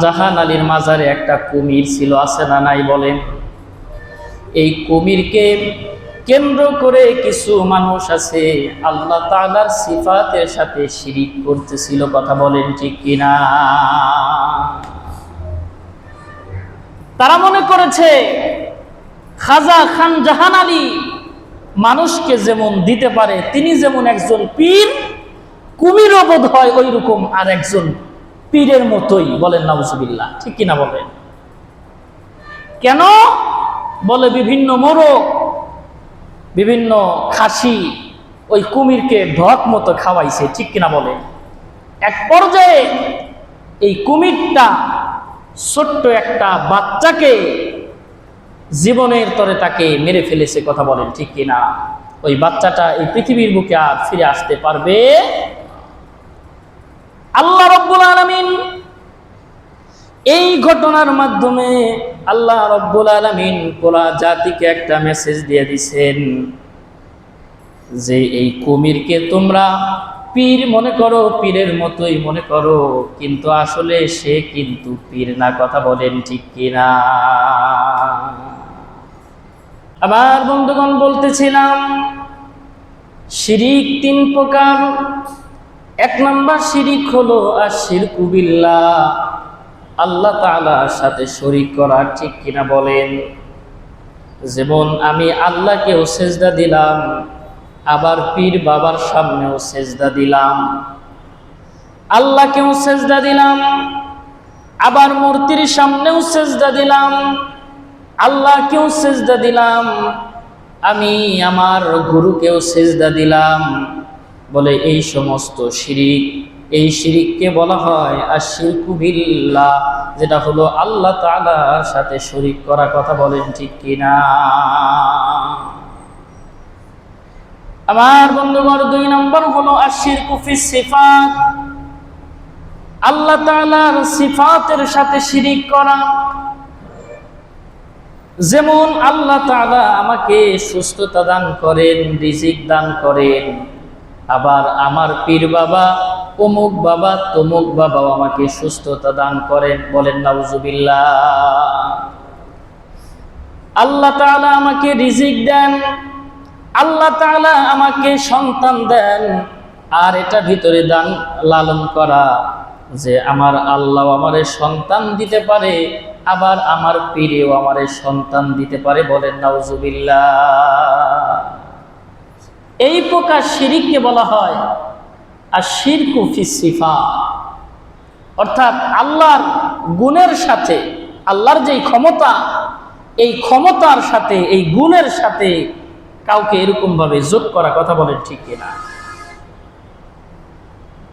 জাহান আলীর মাজারে একটা কুমির ছিল, আছে না নাই বলেন? এই কুমিরকে কেন্দ্র করে কিছু মানুষ আছে আল্লাহ তাআলার সিফাতের সাথে শিরিক করতেছিল, কথা বলেন ঠিক কিনা? তারা মনে করেছে খাজা খান জাহান আলী মানুষকে যেমন দিতে পারে, তিনি যেমন একজন পীর, কুমিরও বোধ হয় ওই রকম আর একজন পীরের মতোই। বলেন নাউজুবিল্লাহ, ঠিক কিনা বলেন? কেন? বলে বিভিন্ন মোরগ, বিভিন্ন খাসি ওই কুমিরকে ঢক মতো খাওয়াইছে, ঠিক কিনা বলেন? এক পর্যায়ে এই কুমিরটা ছোট্ট একটা বাচ্চাকে জীবনের তরে তাকে মেরে ফেলেছে, কথা বলেন ঠিক কিনা? ওই বাচ্চাটা এই পৃথিবীর বুকে আর ফিরে আসতে পারবে? আল্লাহ রাব্বুল আলামিন এই ঘটনার মাধ্যমে আল্লাহ রাব্বুল আলামিন পুরা জাতিকে একটা মেসেজ দিয়ে দিয়েছেন যে এই কুমিরকে তোমরা পীর মনে করো, পীরের মতোই মনে করো, কিন্তু আসলে সে কিন্তু পীর না, কথা বলেন ঠিক কিনা? আবার বন্ধুগণ বলতেছিলাম শিরিক তিন প্রকার। এক নম্বর শিরিক হলো আশিরকু বিল্লাহ, আল্লাহ তাআলার সাথে শরীক করা, ঠিক কিনা বলেন? যেমন আমি আল্লাহকেও সেজদা দিলাম, আবার পীর বাবার সামনেও সেজদা দিলাম, আল্লাহকেও সেজদা দিলাম, আবার মূর্তির সামনেও সেজদা দিলাম, আল্লাহকেও সেজদা দিলাম, আমি আমার গুরুকেও সেজদা দিলাম। বলে এই সমস্ত শিরিক, এই শিরিককে বলা হয় আশিরকু বিল্লাহ, যেটা হলো আল্লাহ তাআলার সাথে শরীক করা, কথা বলেন ঠিক কিনা? আমার বন্ধুগণ দুই নম্বর হলো আশিরকু ফিস সিফাত, আল্লাহ তাআলার সিফাতের সাথে শিরিক করা। যেমন আল্লাহ তাআলা আমাকে সুস্থতা দান করেন, রিজিক দান করেন, আবার আমার পীর বাবা অমুক বাবা তমুক বাবাও আমাকে সুস্থতা দান করেন। বলেন নাউজুবিল্লাহ। আল্লাহ তাআলা আমাকে রিজিক দেন, আল্লাহ তাআলা আমাকে সন্তান দেন, আর এটা ভিতরে দান লালন করা যে আমার আল্লাহ আমারে সন্তান দিতে পারে, আবার আমার পীরেও আমারে সন্তান দিতে পারে। বলেন নাউজুবিল্লাহ। এই প্রকার শিরিককে বলা হয় আশিরকু ফিস সিফাত, অর্থাৎ আল্লাহর গুণের সাথে, আল্লাহর যেই ক্ষমতা, এই ক্ষমতার সাথে, এই গুণের সাথে কাউকে এরকম ভাবে যোগ করা, কথা বলেন ঠিক কিনা?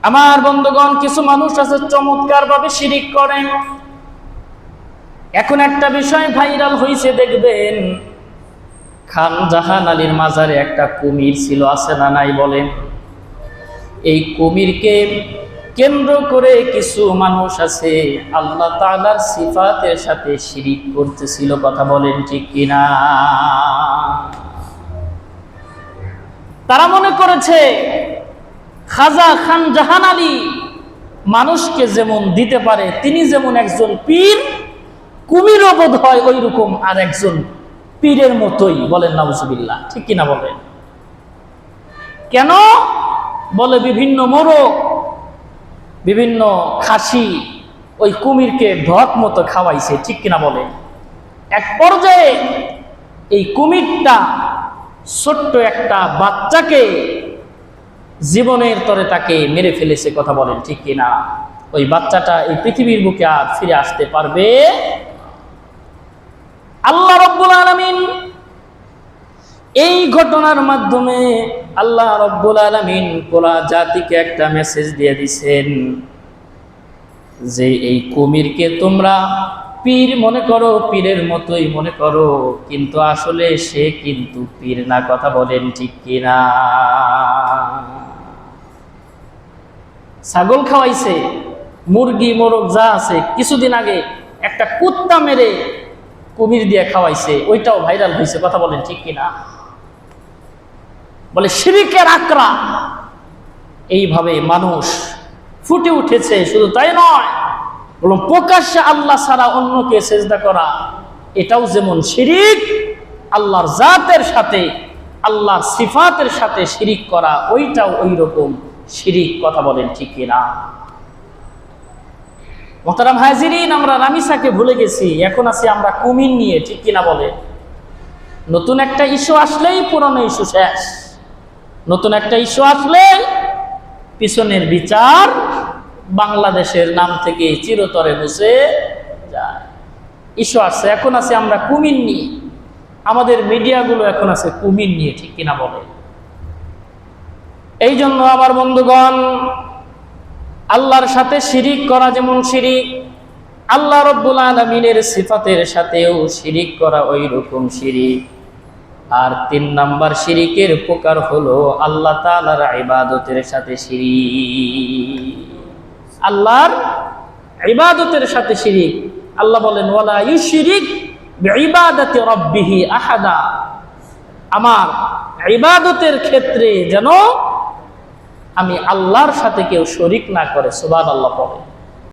আমার বন্ধুগণ কিছু মানুষ আছে চমৎকার ভাবে শিরিক করেন। এখন একটা বিষয় ভাইরাল হয়েছে, দেখবেন খান জাহান আলীর মাজারে একটা কুমির ছিল, আছে না নাই বলেন? এই কুমিরকে কেন্দ্র করে কিছু মানুষ আছে আল্লাহ তাআলার সিফাতের সাথে শিরিক করতেছিল, কথা বলেন ঠিক কিনা? তারা মনে করেছে খাজা খান জাহান আলী মানুষকে যেমন দিতে পারে, তিনি যেমন একজন পীর, কুমিরও বোধ হয় ওই রকম আর একজন পীরের মতোই। বলেন নাউজুবিল্লাহ, ঠিক কিনা বলেন? কেন? বলে বিভিন্ন মোরগ, বিভিন্ন খাসি ওই কুমিরকে ঢক মতো খাওয়াইছে, ঠিক কিনা বলেন? এক পর্যায়ে এই কুমিরটা ছোট্ট একটা বাচ্চাকে জীবনের তরে তাকে মেরে ফেলেছে, কথা বলেন ঠিক কিনা? ওই বাচ্চাটা এই পৃথিবীর বুকে আর ফিরে আসতে পারবে? আল্লাহ রাব্বুল আলামিন এই ঘটনার মাধ্যমে আল্লাহ রাব্বুল আলামিন পুরা জাতিকে একটা মেসেজ দিয়ে দিয়েছেন যে এই কুমিরকে তোমরা পীর মনে করো, পীরের মতোই মনে করো, কিন্তু আসলে সে কিন্তু পীর না, কথা বলেন ঠিক কিনা? ছাগল খাওয়াইছে, মুরগি মোরগ যা আছে, কিছুদিন আগে একটা কুত্তা মেরে কুমির দিয়ে খাওয়াইছে, ওইটাও ভাইরাল হয়েছে, কথা বলেন ঠিক কিনা? বলে শিরিকের আকরা। এইভাবে মানুষ ফুটে উঠেছে। শুধু তাই নয়, বলুন, প্রকাশ্যে আল্লাহ ছাড়া অন্যকে সেজদা করা এটাও যেমন শিরিক, আল্লাহর জাতের সাথে আল্লাহর সিফাতের সাথে শিরিক করা ওইটাও ওই রকম শিরিক। কথা বলেন ঠিক কিনা? মোহতারাম হাজিরিন, আমরা রামিসাকে ভুলে গেছি, এখন আছি আমরা কুমির নিয়ে, ঠিক কিনা বলে? নতুন একটা ইস্যু আসলেই পুরনো ইস্যু শেষ, নতুন একটা ইস্যু আসলে পিছনের বিচার বাংলাদেশের নাম থেকে চিরতরে মুছে যায়। ইস্যু আসছে, এখন আছে আমরা কুমির নিয়ে, আমাদের মিডিয়াগুলো এখন আছে কুমির নিয়ে, ঠিক কিনা বলে? এই জন্য আমার বন্ধুগণ, আল্লাহর সাথে শিরিক করা যেমন শিরিক, আল্লাহ রাব্বুল আলামিনের সিফাতের সাথেও শিরিক করা ওই রকম শিরিক। আর 3 নাম্বার শিরিকের প্রকার হলো আল্লাহ তাআলার ইবাদতের সাথে শিরিক। আল্লাহর ইবাদতের সাথে শিরিক। আল্লাহ বলেন, ওয়ালা ইউশরিক বিইবাদাতি রাব্বিহি আহাদা। আমার ইবাদতের ক্ষেত্রে যেন আমি আল্লাহর সাথে কেউ শরিক না করে। সুবহানাল্লাহ পড়ে।